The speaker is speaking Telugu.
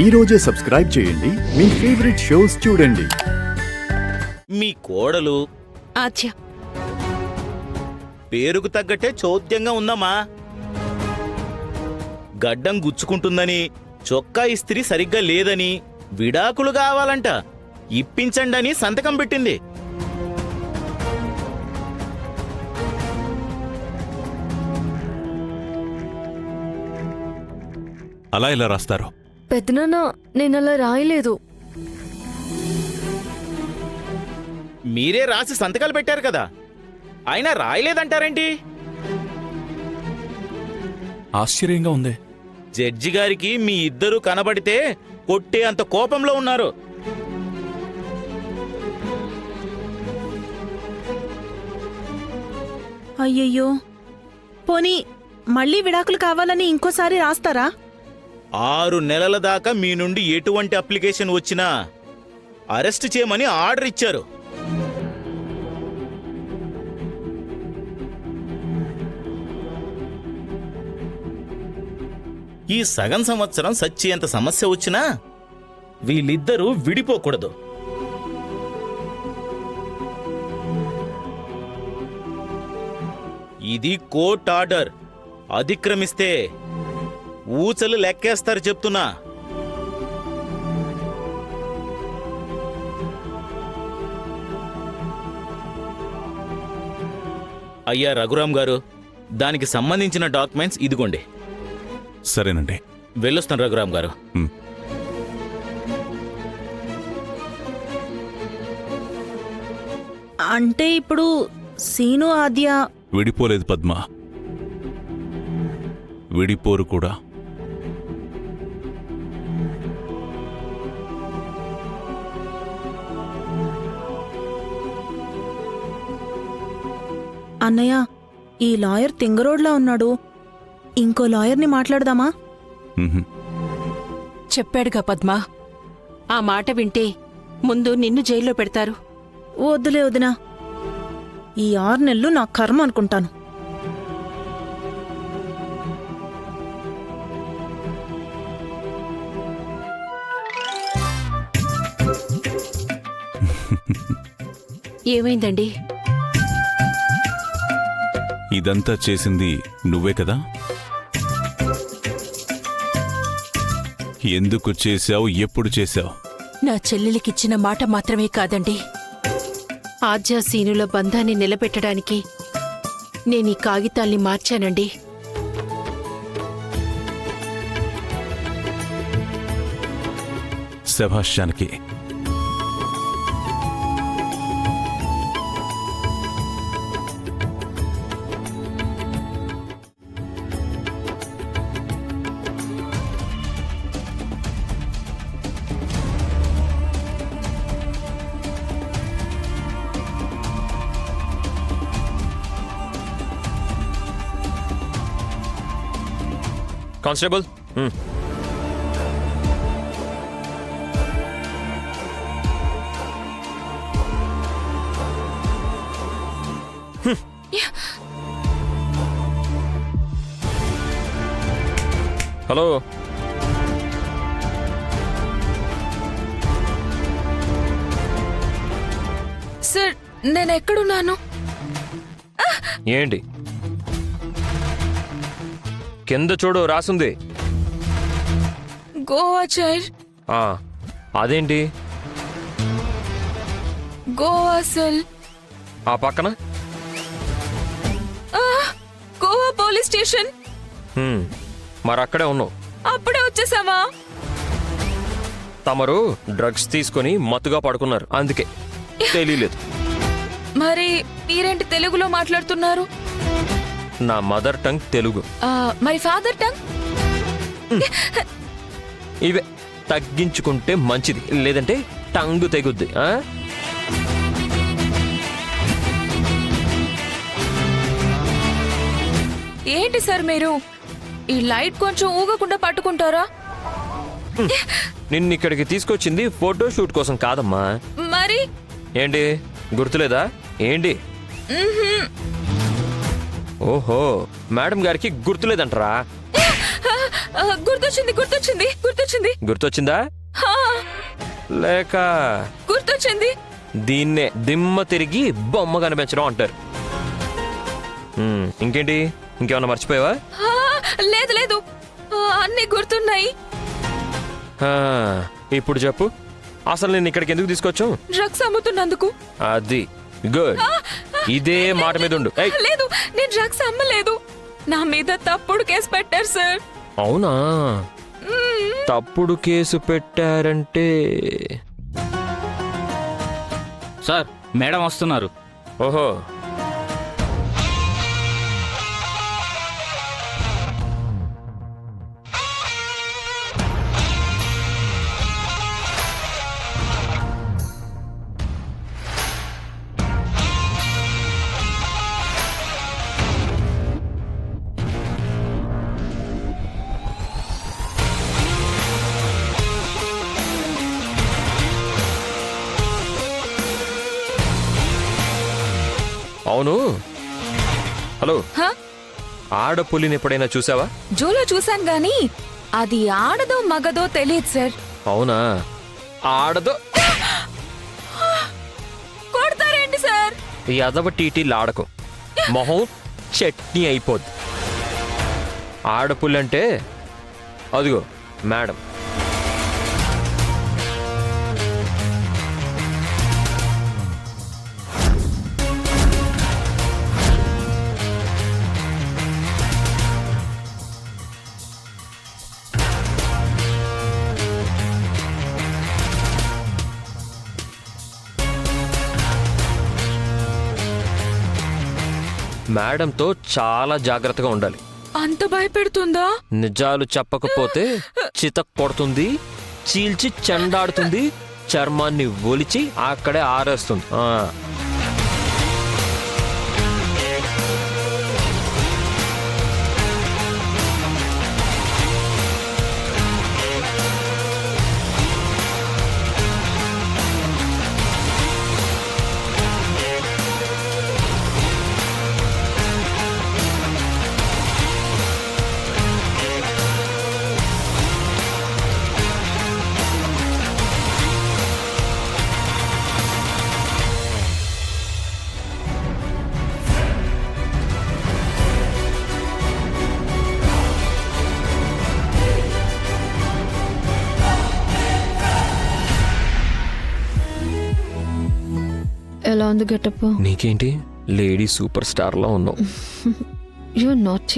ఈ రోజే సబ్స్క్రైబ్ చేయండి, మీ ఫేవరెట్ షోస్ చూడండి. మీ కోడలు ఆచ్య పేరుకు తగ్గట్టే చోద్యంగా ఉందమ్మా. గడ్డం గుచ్చుకుంటుందని, చొక్కా ఇస్త్రీ సరిగ్గా లేదని, విడాకులు కావాలంట, ఇప్పించండని సంతకం పెట్టింది. అలా ఇలా రాస్తారు? పెద్దనాన్న నేనలా రాయలేదు. మీరే రాసి సంతకాలు పెట్టారు కదా, అయినా రాయలేదంటారేంటి? ఆశ్చర్యంగా ఉంది. జడ్జి గారికి మీ ఇద్దరూ కనబడితే కొట్టే అంత కోపంలో ఉన్నారు. అయ్యయ్యో, పోనీ మళ్ళీ విడాకులు కావాలని ఇంకోసారి రాస్తారా? 6 నెలల దాకా మీ నుండి ఎటువంటి అప్లికేషన్ వచ్చినా అరెస్ట్ చేయమని ఆర్డర్ ఇచ్చారు. ఈ సగం సంవత్సరం సచ్చేంత సమస్య వచ్చినా వీళ్ళిద్దరూ విడిపోకూడదు. ఇది కోర్ట్ ఆర్డర్. అతిక్రమిస్తే ఊచలు లెక్కేస్తారు చెప్తున్నా. అయ్యా రఘురాం గారు, దానికి సంబంధించిన డాక్యుమెంట్స్ ఇదిగోండి. సరేనండి, వెళ్ళొస్తాను రఘురాం గారు. అంటే ఇప్పుడు సీను ఆద్య విడిపోలేదు పద్మ, విడిపోరు కూడా. అన్నయ్య, ఈ లాయర్ తింగరోడ్లా ఉన్నాడు. ఇంకో లాయర్ని మాట్లాడదామా? చెప్పాడుగా పద్మా, ఆ మాట వింటే ముందు నిన్ను జైల్లో పెడతారు. వద్దులే వదినా, ఈ 6 నెలలు నా కర్మ అనుకుంటాను. ఏమైందండి? ఇదంతా చేసింది నువ్వే కదా? ఎందుకు చేశావు, ఎప్పుడు చేశావు? నా చెల్లెలికిచ్చిన మాట మాత్రమే కాదండి, ఆద్య సీనుల బంధాన్ని నిలబెట్టడానికి నేనీ కాగితాల్ని మార్చానండి. శభాష్ జానకి. Constable, hello. సార్, నేను ఎక్కడున్నాను? ఏంటి కింద చూడు, రాసుంది. గోవా చైర్. అదేంటి గోవా సెల్. ఆ పక్కన గోవా పోలీస్ స్టేషన్. మరి అక్కడే ఉన్నావు. అప్పుడే వచ్చేసావా? తమరు డ్రగ్స్ తీసుకొని మత్తుగా పడుకున్నారు, అందుకే తెలియలేదు. మరి మీరేంటి తెలుగులో మాట్లాడుతున్నారు? నా మదర్ టంగ్ తెలుగు. మరి ఫాదర్ టంగ్? ఇవే తగ్గించుకుంటే మంచిది, లేదంటే టంగు తెగుద్ది. ఏంటి సార్ మీరు? ఈ లైట్ కొంచెం ఊగకుండా పట్టుకుంటారా? నిన్నిక్కడికి తీసుకొచ్చింది ఫోటో షూట్ కోసం కాదమ్మా. మరి ఏంటి గుర్తులేదా ఏంటి? ఓహో, మేడం గారికి గుర్తులేదంటరా? గుర్తొచ్చింది గుర్తొచ్చింది గుర్తొచ్చింది గుర్తొచ్చిందా హా, లేక గుర్తొచ్చింది. దీన్నే దిమ్మ తిరిగి బొమ్మ కనిపించడం అంటారు. ఇంకేంటి, ఇంకేమన్నా మర్చిపోయావా? హా, లేదు లేదు, అన్నీ గుర్తున్నాయి. ఆ, ఇప్పుడు చెప్పు, అసలు నేను ఇక్కడికి ఎందుకు తీసుకొచ్చాం? డ్రగ్స్ అమ్ముతున్నందుకు. అది గుడ్, ఇదే మాట మీద ఉండు. ఏయ్, లేదు, నేను డ్రగ్స్ అమ్మలేదు. నా మీద తప్పుడు కేసు పెట్టారు సార్. అవునా? మ్మ్. తప్పుడు కేసు పెట్టారంటే సార్ మేడం వస్తున్నారు. ఓహో, అవును. హలో, హా? ఆడపులిని ఎప్పుడైనా చూసావా? జూలో చూశాను గాని అది ఆడదో మగదో తెలియదు సార్. అవునా? ఆడదో కొడతారేంటి సార్? ఈ అదవ టీటీ లాడకం, మొహం చట్నీ అయిపోద్ది. ఆడపుల్లంటే అదిగో మేడం. మేడంతో చాలా జాగ్రత్తగా ఉండాలి. అంత భయపెడుతుందా? నిజాలు చెప్పకపోతే చితక్ కొడుతుంది, చీల్చి చెండాడుతుంది, చర్మాన్ని ఒలిచి అక్కడే ఆరేస్తుంది. ఎలా ఉంది గెటప్? నీకేంటి, లేడీ సూపర్ స్టార్ లా ఉన్నావు. You not